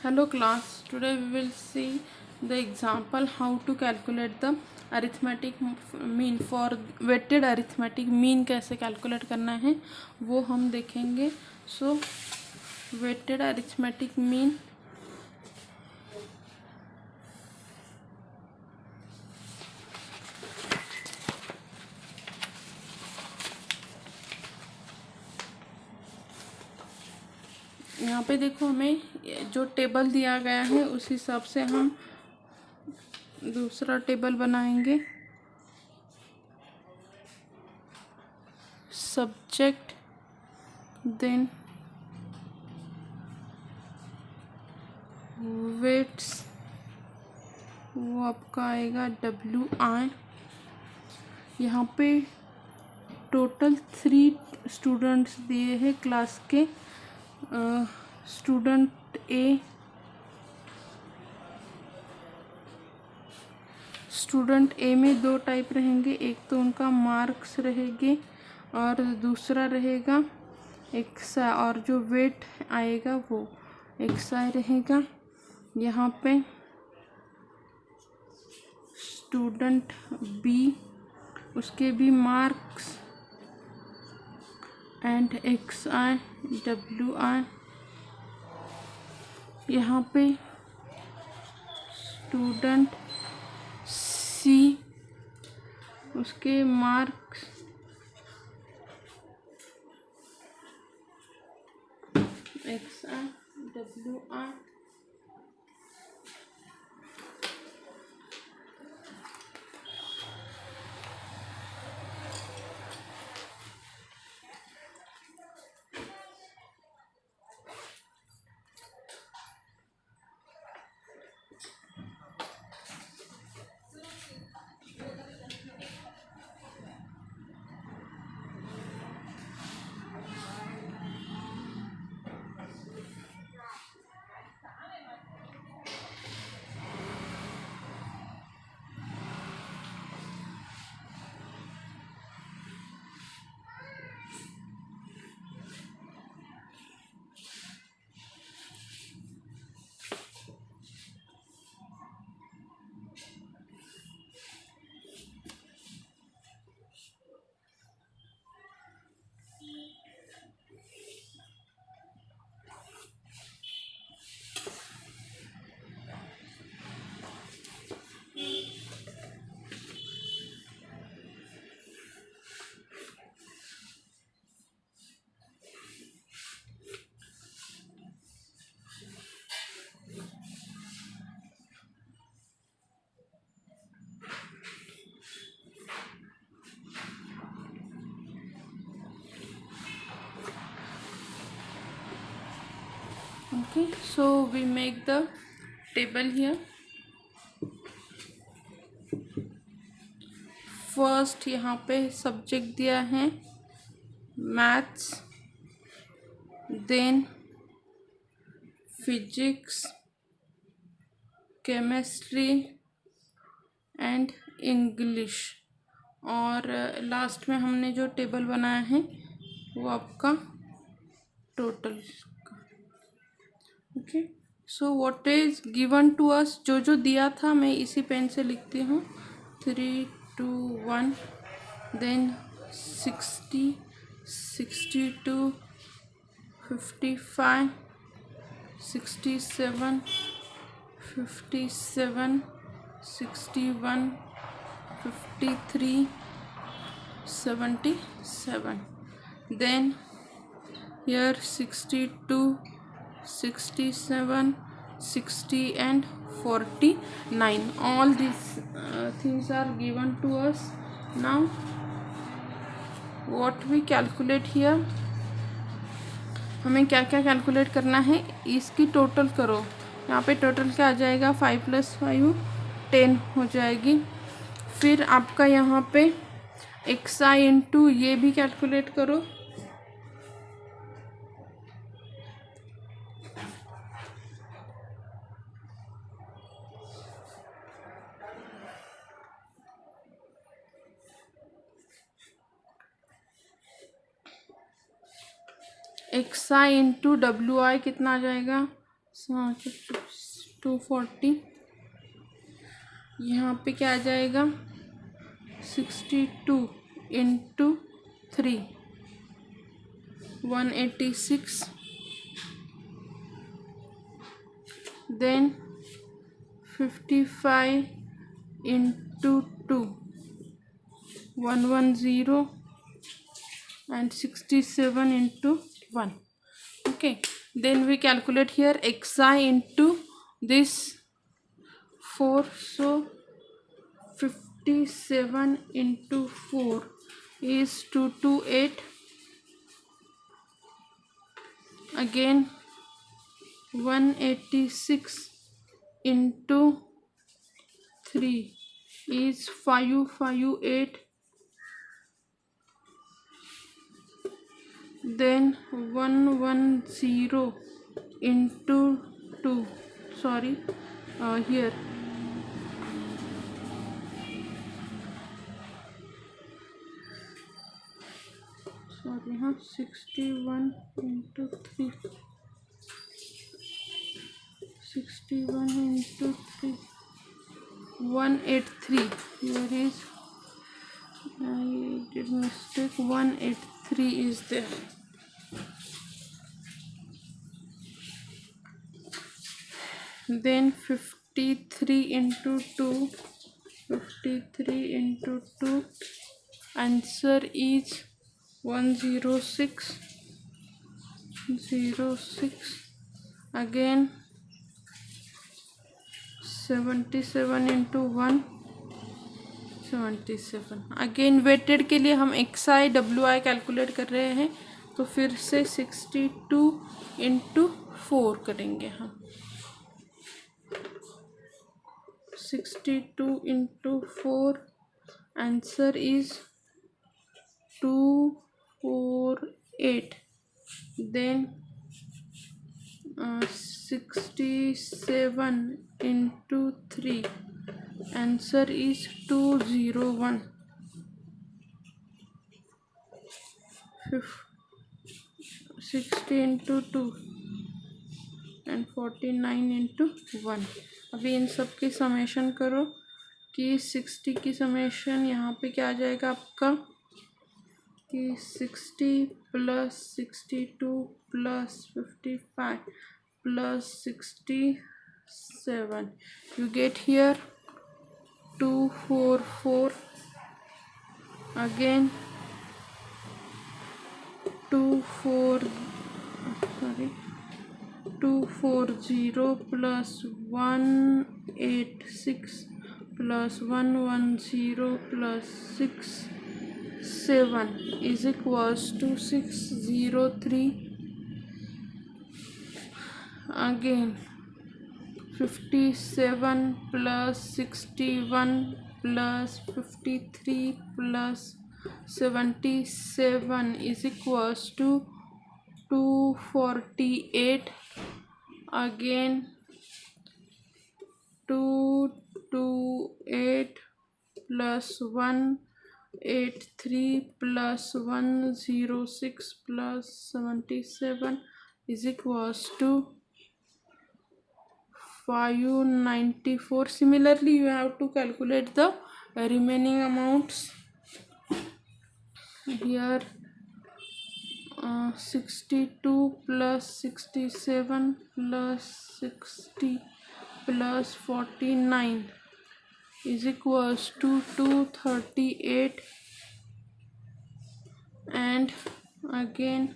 Hello class, today we will see the example how to calculate the arithmetic mean for weighted arithmetic mean कैसे calculate करना है वो हम देखेंगे। So weighted arithmetic mean यहाँ पे देखो हमें जो टेबल दिया गया है उस हिसाब से हम दूसरा टेबल बनाएंगे। सब्जेक्ट देन वेट्स वो आपका आएगा WI। यहाँ पे टोटल 3 स्टूडेंट्स दिए हैं क्लास के। स्टूडेंट ए में 2 टाइप रहेंगे, एक तो उनका मार्क्स रहेंगे और दूसरा रहेगा एक्सआई, और जो वेट आएगा वो एक्सआई रहेगा। यहाँ पे स्टूडेंट बी, उसके भी मार्क्स एंड XI WI। यहाँ पे स्टूडेंट C, उसके marks XI WI। Okay, so we make the table here. First यहाँ पे सब्जेक्ट दिया है maths, then physics, chemistry and English, और लास्ट में हमने जो टेबल बनाया है वो आपका total. Okay, so what is given to us, जो दिया था मैं इसी पेन से लिखती हूँ। 3 2 1, then 60 62 55 67 57 61 53 77, then here 62 67 60 and 49, all these things are given to us. Now what we calculate here, हमें क्या क्या कैलकुलेट करना है, इसकी टोटल करो। यहाँ पे टोटल क्या आ जाएगा, 5 + 5 10 हो जाएगी। फिर आपका यहाँ पे XI इंटू ये भी कैलकुलेट करो। XI इंटू WI कितना आ जाएगा, 240, यहाँ पे क्या आ जाएगा 62 into 3 186, then 55 into 2 110 and 67 into 1. Okay, then we calculate here xi into this 4, so 57 into 4 is 228, again 186 into 3 is 558, then 110 into 2, sorry, here sorry 61 into 3, 61 into 3 183, here is I did mistake, 183 is there. Then 53 into 2, 53 into 2, answer is 106, again 77 into 1 77, again weighted के लिए हम XI WI calculate कर रहे हैं, तो फिर से 62 into 4 करेंगे हम, 62 into 4, answer is 248, then 67 into 3, answer is 201, 60 into 2 and 49 into 1। अभी इन सब की समेशन करो कि 60 की समेशन यहाँ पे क्या आ जाएगा आपका कि 60 plus 62 plus 55 plus 67, you get here 244, again 240 plus 186 plus 110 plus 67 is equals to 603, again 57 plus 61 plus 53 plus 77 is equals to 248, again 228 plus 183 plus 106 plus 77 is equals to 594. Similarly, you have to calculate the remaining amounts. Here 62 plus 67 plus 60 plus 49 is equals to 238, and again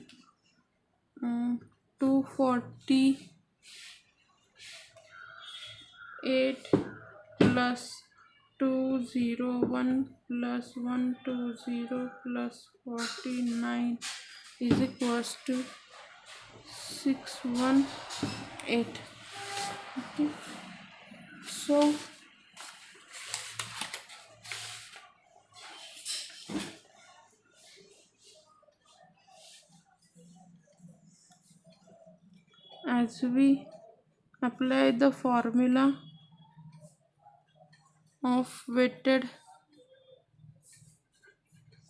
248 plus 201 plus 120 plus 49 is equals to 618. Okay. So as we apply the formula of weighted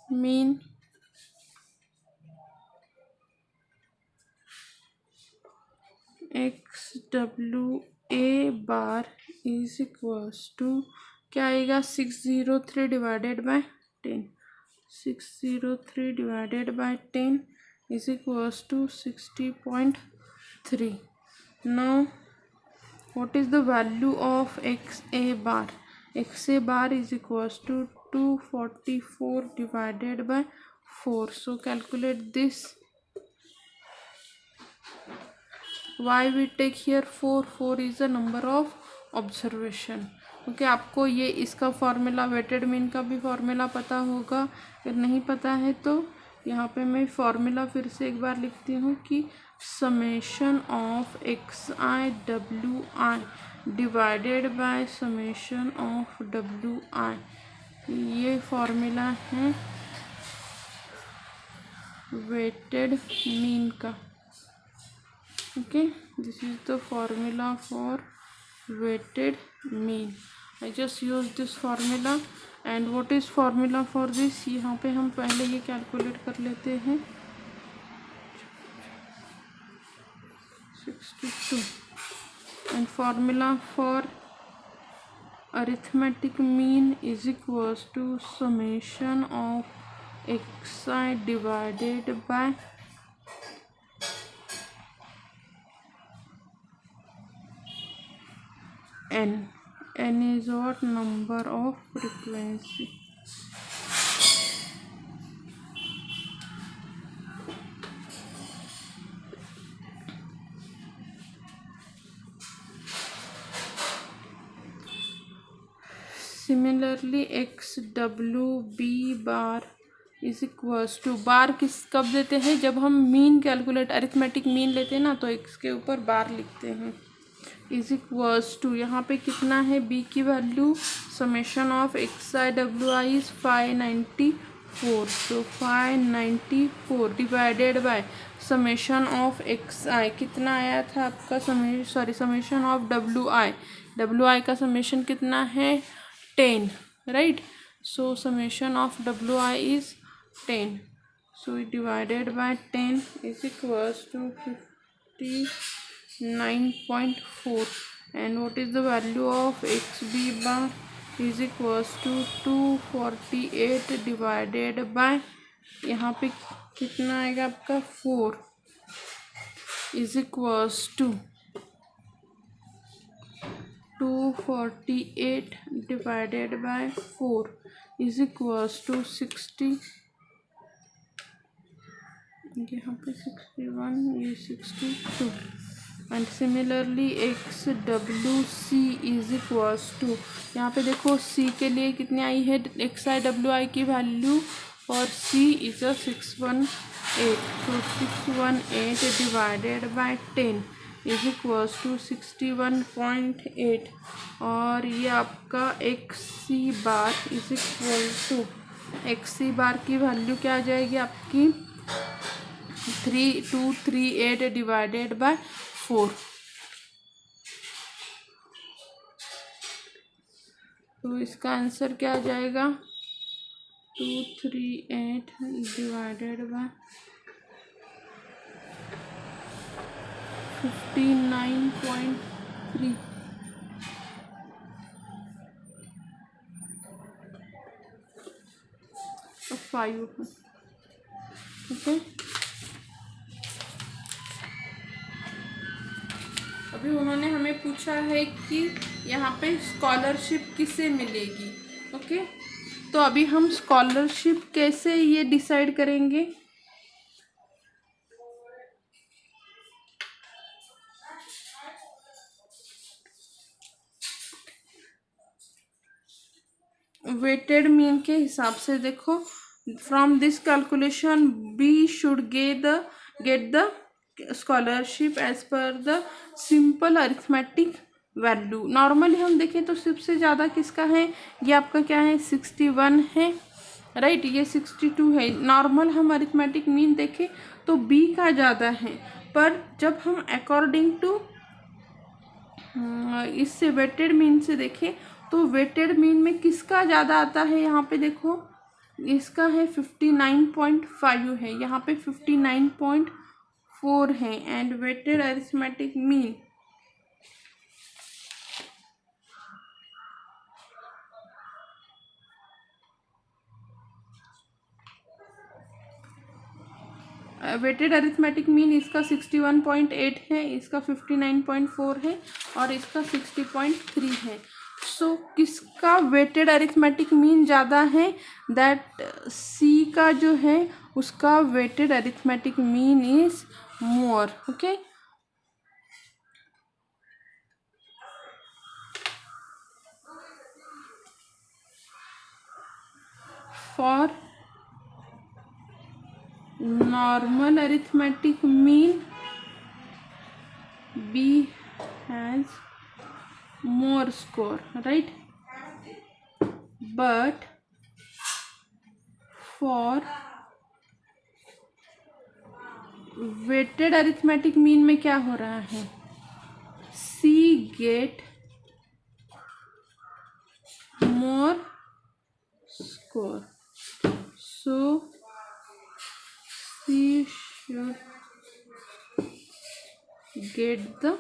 mean, xi W A bar is equals to क्या आएगा 603 divided by 10। 603 divided by 10 is equals to 60.3। Now what is the value of x a bar? X a bar is equals to 244 divided by 4. So calculate this. Why we take here 4? 4 is the number of observation. Okay आपको ये इसका formula weighted mean का भी formula पता होगा। अगर नहीं पता है तो यहाँ पे मैं फॉर्मूला फिर से एक बार लिखती हूँ कि summation of X I W I divided by summation of W I, ये फॉर्मूला है वेटेड मीन का। Okay, this is the formula for weighted mean. I just use this formula. And what is formula for this? यहाँ पे हम पहले ये calculate कर लेते हैं 62। And formula for arithmetic mean is equals to summation of xi divided by n. N is what? Number of frequency. Similarly x W B bar is equals to, बार किस कब देते हैं? जब हम मीन कैलकुलेट अरिथमेटिक मीन लेते हैं ना, तो एक्स के ऊपर बार लिखते हैं। इज इक्वल्स टू यहाँ पे कितना है बी की value? Summation of X I W I is 594। तो 594 divided by summation of X I कितना आया था आपका? समेशन ऑफ डब्ल्यू आई का समेशन कितना है? 10, right? So summation of wi is 10. So divided by 10 is equals to 59.4. And what is the value of xb bar? Is equals to 248 divided by यहाँ पे कितना आएगा आपका? 4 is equals to 248 divided by 4 is equals to 60, यहाँ पे 61, ये 62। And similarly x डब्ल्यू c is equals to, यहाँ पे देखो सी के लिए कितनी आई है एक्स आई डब्ल्यू आई की वैल्यू, और सी इज अ 618। तो 618 divided by 10 is equals to 61.8। और ये आपका X C bar is equal to, X C bar की वैल्यू क्या आ जाएगी आपकी? 3238 डिवाइडेड बाय 4। तो इसका आंसर क्या आ जाएगा? 238 डिवाइडेड बाय 59.3। तो 5। ओके, अभी उन्होंने हमें पूछा है कि यहाँ पे स्कॉलरशिप किसे मिलेगी। ओके, तो अभी हम स्कॉलरशिप कैसे ये डिसाइड करेंगे? वेटेड मीन के हिसाब से देखो, from this calculation B should get the scholarship as per the simple arithmetic value. Normally हम देखें तो सबसे ज़्यादा किसका है? ये आपका क्या है? 61 है, राइट? ये 62 है। नॉर्मल हम अरिथमेटिक मीन देखें तो बी का ज़्यादा है, पर जब हम अकॉर्डिंग टू इससे वेटेड मीन से देखें तो वेटेड मीन में किसका ज़्यादा आता है? यहाँ पे देखो इसका है 59.5 है, यहाँ पे 59.4 है। And weighted arithmetic mean weighted arithmetic mean इसका 61.8 है, इसका 59.4 है और इसका 60.3 है। सो किसका वेटेड अरिथमेटिक मीन ज़्यादा है? दैट सी का जो है उसका weighted arithmetic mean is more. Okay, for normal arithmetic mean B has more score, right? But for weighted arithmetic mean में क्या हो रहा है? C get more score, so C should get the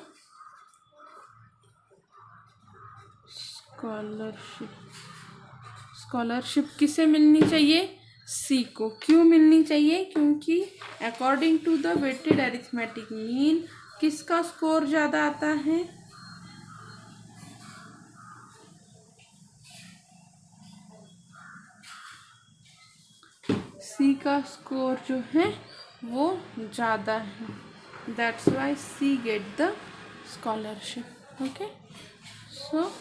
scholarship किसे मिलनी चाहिए? सी को। क्यों मिलनी चाहिए? क्योंकि according to the weighted arithmetic mean किसका स्कोर ज़्यादा आता है? सी का स्कोर जो है वो ज़्यादा है, that's why C get the scholarship. Okay, so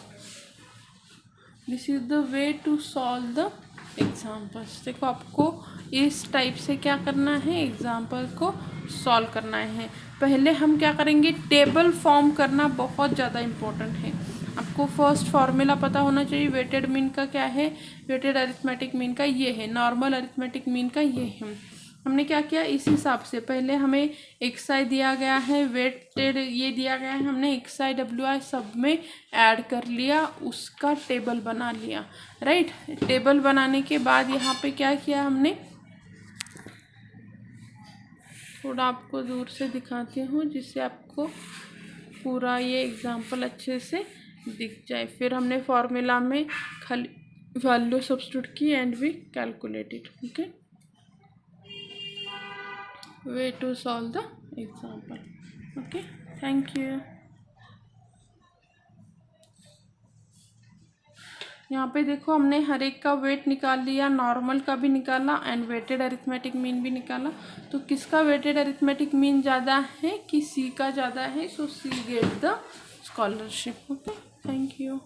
this is the way to solve the examples. देखो आपको इस टाइप से क्या करना है, एग्जाम्पल को सॉल्व करना है। पहले हम क्या करेंगे, टेबल फॉर्म करना बहुत ज़्यादा इम्पोर्टेंट है। आपको फर्स्ट फार्मूला पता होना चाहिए। वेटेड मीन का क्या है, वेटेड अरिथमेटिक मीन का ये है, नॉर्मल अरिथमेटिक मीन का ये है। हमने क्या किया, इस हिसाब से पहले हमें XI दिया गया है, वेटेड ये दिया गया है, हमने XI WI सब में ऐड कर लिया, उसका टेबल बना लिया, राइट। टेबल बनाने के बाद यहाँ पे क्या किया हमने, थोड़ा आपको दूर से दिखाती हूँ जिससे आपको पूरा ये एग्जाम्पल अच्छे से दिख जाए। फिर हमने फॉर्मूला में खाली वैल्यू सब्स्टिट्यूट की and we calculated. Okay, way to solve the example. Okay, thank you. यहाँ पे देखो हमने हर एक का वेट निकाल लिया, नॉर्मल का भी निकाला एंड वेटेड अरिथमेटिक मीन भी निकाला। तो किसका वेटेड अरिथमेटिक मीन ज़्यादा है कि सी का ज़्यादा है, so C get the scholarship. Okay, thank you.